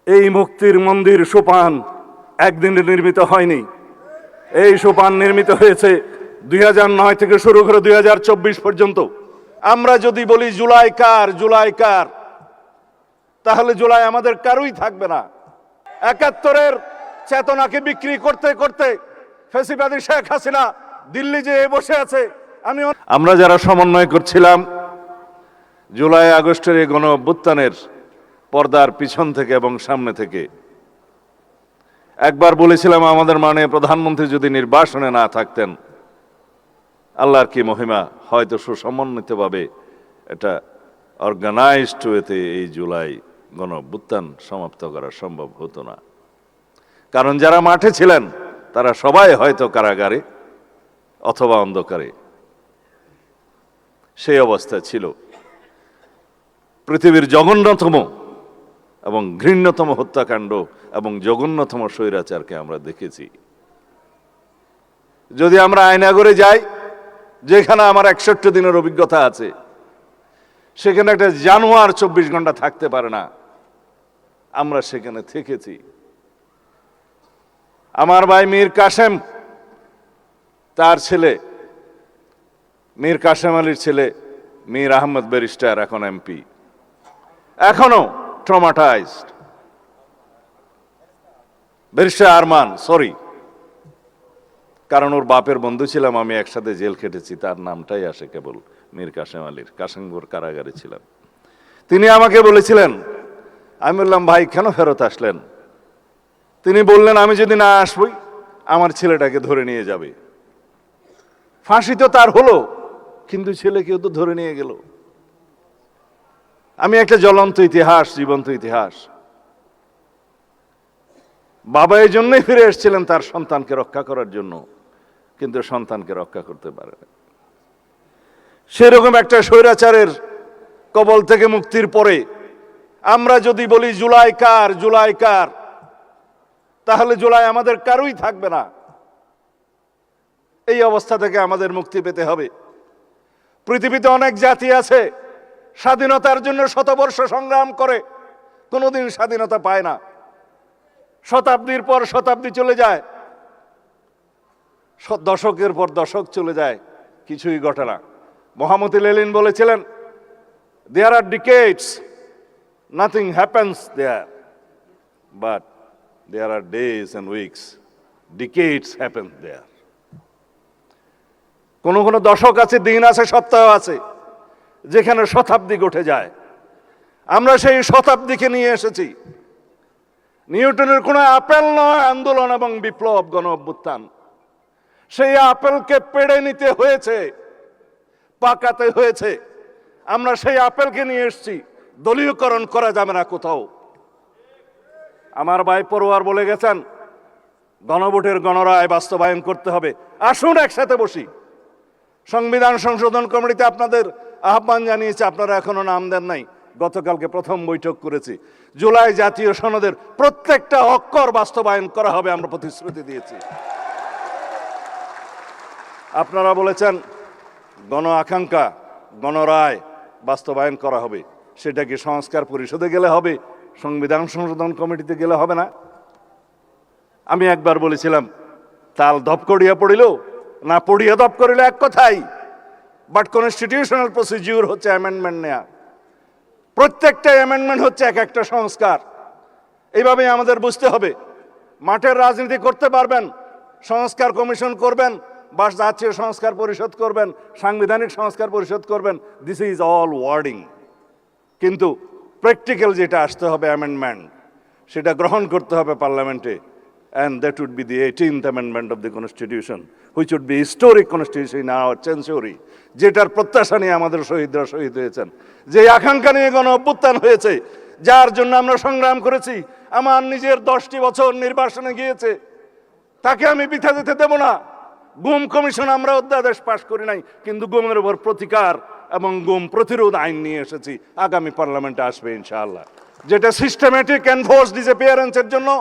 এই মুক্তির মন্দির সোপান একদিনে নির্মিত হয়নি। এই সোপান নির্মিত হয়েছে 2009 থেকে শুরু করে 2024 পর্যন্ত। আমরা যদি বলি জুলাই কার, জুলাই কার, তাহলে জুলাই আমাদের কারোই থাকবে না। 71-এর চেতনাকে বিক্রি করতে করতে ফ্যাসিবাদী শেখ হাসিনা দিল্লি যেয়ে বসে আছে। আমরা যারা সমন্বয় করছিলাম জুলাই আগস্টের এই গণ অভ্যুত্থানের পর্দার পিছন থেকে এবং সামনে থেকে, একবার বলেছিলাম আমাদের মাননীয় প্রধানমন্ত্রী যদি নির্বাসনে না থাকতেন, আল্লাহর কি মহিমা, হয়তো সুসমন্বিতভাবে এটা অর্গানাইজড ওয়েতে এই জুলাই গণ অভ্যুত্থান সমাপ্ত করা সম্ভব হতো না। কারণ যারা মাঠে ছিলেন তারা সবাই হয়তো কারাগারে অথবা অন্ধকারে। সেই অবস্থা ছিল। পৃথিবীর জঘন্যতম এবং ঘৃণ্যতম হত্যাকাণ্ড এবং জঘন্যতম স্বৈরাচারকে আমরা দেখেছি। যদি আমরা আয়নাগরে যাই, যেখানে আমার 61 দিনের অভিজ্ঞতা আছে, সেখানে একটা জানোয়ার 24 ঘন্টা থাকতে পারে না, আমরা সেখানে থেকেছি। আমার ভাই মীর কাসেম, তার ছেলে মীর কাসেম আলীর ছেলে মীর আহমদ ব্যারিস্টার, এখন এমপি, এখনো ট্রমাটাইজড। ব্যারিস্টার আরমান, সরি, কারণ ওর বাপের বন্ধু ছিলাম আমি, একসাথে জেল খেটেছি, তার নামটাই আসে কেবল মীর কাসেম আলীর। কাশিমপুর কারাগারে ছিলাম। তিনি আমাকে বলেছিলেন, আমি বললাম ভাই কেন ফেরত আসলেন? তিনি বললেন আমি যদি না আসবই আমার ছেলেটাকে ধরে নিয়ে যাবে। ফাঁসি তো তার হলো, কিন্তু ছেলেকেও তো ধরে নিয়ে গেল। আমি একটা জ্বলন্ত ইতিহাস, জীবন্ত ইতিহাস। বাবা এই জন্যই ফিরে এসেছিলেন তার সন্তানকে রক্ষা করার জন্য, কিন্তু সন্তানকে রক্ষা করতে পারে না। সেরকম একটা স্বৈরাচারের কবল থেকে মুক্তির পরে আমরা যদি বলি জুলাই কার, জুলাই কার, তাহলে জুলাই আমাদের কারোই থাকবে না। এই অবস্থা থেকে আমাদের মুক্তি পেতে হবে। পৃথিবীতে অনেক জাতি আছে স্বাধীনতার জন্য শতবর্ষ সংগ্রাম করে, কোনোদিন স্বাধীনতা পায় না। শতাব্দীর পর শতাব্দী চলে যায়, দশকের পর দশক চলে যায়, কিছুই ঘটে না। মোহাম্মদ লেনিন বলেছিলেন, there are decades, nothing happens there, but there are days and weeks, decades happen there. কোন কোন দশক আছে, দিন আছে, সপ্তাহ আছে, যেখানে শতাব্দী ঘটে যায়। আমরা সেই শতাব্দীকে নিয়ে এসেছি। নিউটনের কোনো আপেল নয় আন্দোলন এবং বিপ্লব, গণ অভ্যুত্থান। সেই আপেলকে পেড়ে নিতে হয়েছে, পাকাতে হয়েছে। আমরা সেই আপেলকে নিয়ে এসেছি, দলীয়করণ করা যাবে না কোথাও। আমার ভাই পড়ুয়ার বলে গেছেন গণভোটের গণরায় বাস্তবায়ন করতে হবে। আসুন একসাথে বসি। সংবিধান সংশোধন কমিটিতে আপনাদের আহ্বান জানিয়েছে, আপনারা এখনো নাম দেন নাই। গতকালকে প্রথম বৈঠক করেছি। জুলাই জাতীয় সনদের প্রত্যেকটা অক্ষর বাস্তবায়ন করা হবে, আমরা প্রতিশ্রুতি দিয়েছি। আপনারা বলেছেন গণ আকাঙ্ক্ষা, গণরায় বাস্তবায়ন করা হবে। সেটা কি সংস্কার পরিষদে গেলে হবে, সংবিধান সংশোধন কমিটিতে গেলে হবে না? আমি একবার বলেছিলাম, তাল ধপ করিয়া পড়িল না পড়িয়া ধপ করিল এক কথাই, বাট কনস্টিটিউশনাল প্রসিডিউর হচ্ছে অ্যামেন্ডমেন্ট নেয়া। প্রত্যেকটা অ্যামেন্ডমেন্ট হচ্ছে এক একটা সংস্কার। এইভাবেই আমাদের বুঝতে হবে। মাঠের রাজনীতি করতে পারবেন, সংস্কার কমিশন করবেন, বা জাতীয় সংস্কার পরিষদ করবেন, সাংবিধানিক সংস্কার পরিষদ করবেন, দিস ইজ অল ওয়ার্ডিং। কিন্তু প্র্যাকটিক্যাল যেটা আসতে হবে অ্যামেন্ডমেন্ট, সেটা গ্রহণ করতে হবে পার্লামেন্টে। And that would be the 18th amendment of the Constitution, which would be historic constitution in our century, যেটার প্রত্যাশা নিয়ে আমাদের শহীদরা শহীদ হয়েছেন, যে আকাঙ্ক্ষা নিয়ে গণ অভ্যুত্থান হয়েছে, যার জন্য আমরা সংগ্রাম করেছি। আমার নিজের 10টি বছর নির্বাসনে গিয়েছে, তাকে আমি বৃথা যেতে দেব না। গুম কমিশন আমরা অধ্যাদেশ পাশ করি নাই, কিন্তু গুমের উপর প্রতিকার এবং গুম প্রতিরোধ আইন নিয়ে এসেছি। আগামী পার্লামেন্টে আসবে ইনশাআল্লাহ, যেটা সিস্টেমেটিক এনফোর্স ডিসঅ্যাপিয়ারেন্সের জন্য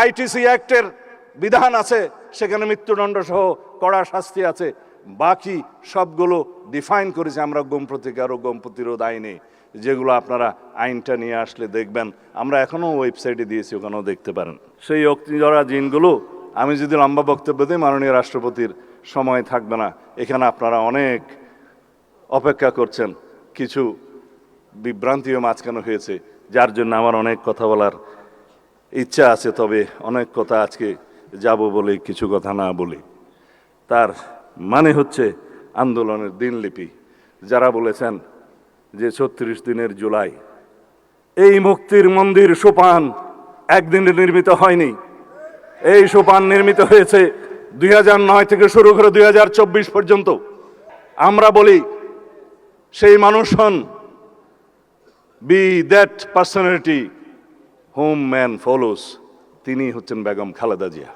আইটিসি অ্যাক্টের বিধান আছে, সেখানে মৃত্যুদণ্ড সহ কড়া শাস্তি আছে। বাকি সবগুলো ডিফাইন করেছে আমরা গুম প্রতিকার ও গুম প্রতিরোধ আইনে, যেগুলো আপনারা আইনটা নিয়ে আসলে দেখবেন, আমরা এখনও ওয়েবসাইটে দিয়েছি, ওখানেও দেখতে পারেন। সেই অগ্নিঝরা জিনগুলো আমি যদি লম্বা বক্তব্য দিই, মাননীয় রাষ্ট্রপতির সময় থাকবে না। এখানে আপনারা অনেক অপেক্ষা করছেন, কিছু বিভ্রান্তিও মাঝখানে হয়েছে, যার জন্য আমার অনেক কথা বলার ইচ্ছা আছে, তবে অনেক কথা আজকে যাব বলে কিছু কথা না বলি। তার মানে হচ্ছে আন্দোলনের দিনলিপি। যারা বলেছেন যে 36 দিনের জুলাই, এই মুক্তির মন্দির সোপান একদিনে নির্মিত হয়নি। এই সোপান নির্মিত হয়েছে 2009 থেকে শুরু করে 2024 পর্যন্ত। আমরা বলি সেই মানুষ হন, be that personality whom man follows, তিনি হচ্ছেন বেগম খালেদা জিয়া।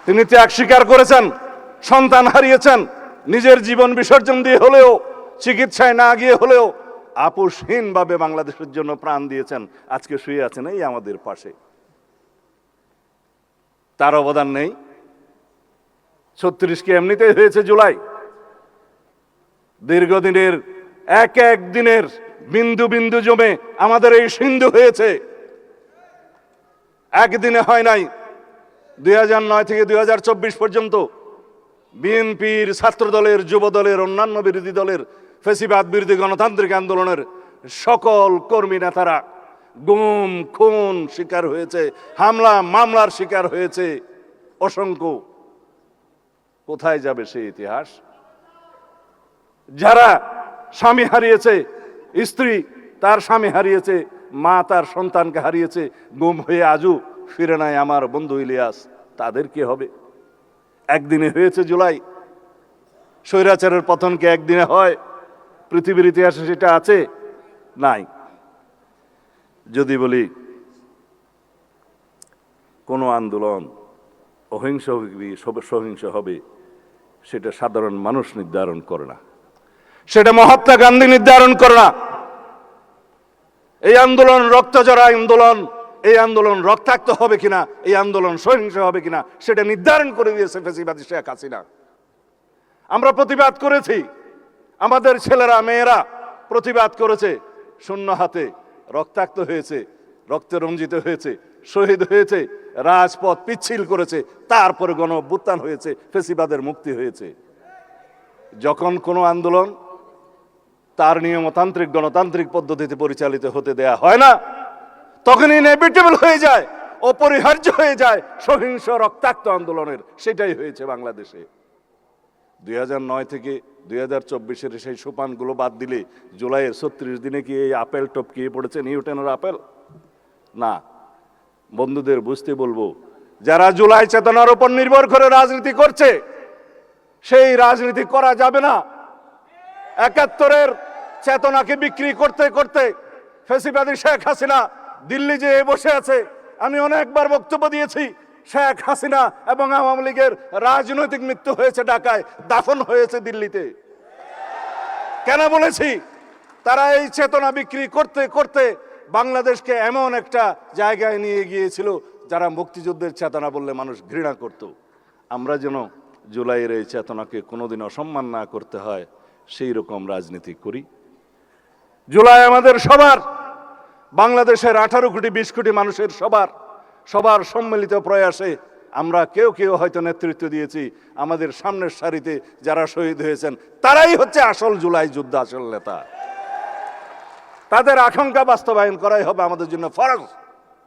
তিনি ত্যাগ স্বীকার করেছেন, সন্তান হারিয়েছেন, নিজের জীবন বিসর্জন দিয়ে হলেও, চিকিৎসায় না গিয়ে হলেও আপোষহীনভাবে বাংলাদেশের জন্য প্রাণ দিয়েছেন। আজকে শুয়ে আছেন এই আমাদের পাশে। তার অবদান নেই? 36 কি এমনিতেই হয়েছে জুলাই? দীর্ঘদিনের এক এক দিনের বিন্দু বিন্দু জমে আমাদের এই সিন্ধু হয়েছে, একদিনে হয় নাই। 2009 থেকে 2024 পর্যন্ত বিএনপির, ছাত্রদলের, যুবদলের, অন্যান্য বিরোধী দলের, ফ্যাসিবাদ বিরোধী গণতান্ত্রিক আন্দোলনের সকল কর্মী নেতারা গুম খুন শিকার হয়েছে, হামলা মামলার শিকার হয়েছে অসংখ্য। কোথায় যাবে সেই ইতিহাস? যারা স্বামী হারিয়েছে, স্ত্রী তার স্বামী হারিয়েছে, মা তার সন্তানকে হারিয়েছে, গুম হয়ে আজও ফিরে নাই আমার বন্ধু ইলিয়াস, তাদের কি হবে? একদিনে হয়েছে জুলাই। স্বৈরাচারের পতন কি একদিনে হয়? পৃথিবীর ইতিহাসে সেটা আছে? নাই। যদি বলি কোন আন্দোলন অহিংস সহিংস হবে, সেটা সাধারণ মানুষ নির্ধারণ করে না, সেটা মহাত্মা গান্ধী নির্ধারণ করে না। এই আন্দোলন রক্তজরা আন্দোলন, এই আন্দোলন রক্তাক্ত হবে কিনা, এই আন্দোলন সহিংস হবে কিনা, সেটা নির্ধারণ করে দিয়েছে ফ্যাসিবাদী শেখ হাসিনা। আমরা প্রতিবাদ করেছি, আমাদের ছেলেরা মেয়েরা প্রতিবাদ করেছে, শূন্য হাতে রক্তাক্ত হয়েছে, রক্তে রঞ্জিত হয়েছে, শহীদ হয়েছে, রাজপথ পিচ্ছিল করেছে, তারপরে গণ অভ্যুত্থান হয়েছে, ফ্যাসিবাদের মুক্তি হয়েছে। যখন কোনো আন্দোলন তার নিয়মতান্ত্রিক গণতান্ত্রিক পদ্ধতিতে পরিচালিত হতে দেয়া হয় না, তখন ইনএভিটেবল হয়ে যায়, অপরিহার্য হয়ে যায় সহিংস রক্তাক্ত আন্দোলনের। সেটাই হয়েছে বাংলাদেশে। 2009 থেকে 2024-এর সেই সোপানগুলো বাদ দিলে জুলাইয়ের 36 দিনে কি এই আপেল টপকিয়ে পড়েছে নিউটনের আপেল? না। বন্ধুদের বুঝতে বলবো, যারা জুলাই চেতনার উপর নির্ভর করে রাজনীতি করছে, সেই রাজনীতি করা যাবে না। 71-এর চেতনাকে বিক্রি করতে করতে ফ্যাসিবাদী শেখ হাসিনা দিল্লি যেয়ে বসে আছে। আমি অনেকবার বক্তব্য দিয়েছি, শেখ হাসিনা এবং আওয়ামী লীগের রাজনৈতিক মৃত্যু হয়েছে ঢাকায়, দাফন হয়েছে দিল্লিতে। কেন বলেছি? তারা এই চেতনা বিক্রি করতে করতে বাংলাদেশকে এমন একটা জায়গায় নিয়ে গিয়েছিল, যারা মুক্তিযুদ্ধের চেতনা বললে মানুষ ঘৃণা করত। আমরা যেন জুলাইয়ের এই চেতনাকে কোনোদিন অসম্মান না করতে হয়, সেই রকম রাজনীতি করি। জুলাই আমাদের সবার, বাংলাদেশের 18 কোটি 20 কোটি মানুষের সবার সম্মিলিত প্রয়াসে আমরা কেউ কেউ হয়তো নেতৃত্ব দিয়েছি। আমাদের সামনের সারিতে যারা শহীদ হয়েছেন, তারাই হচ্ছে আসল জুলাই যুদ্ধ, আসল নেতা। তাদের আকাঙ্ক্ষা বাস্তবায়ন করাই হবে আমাদের জন্য ফরজ।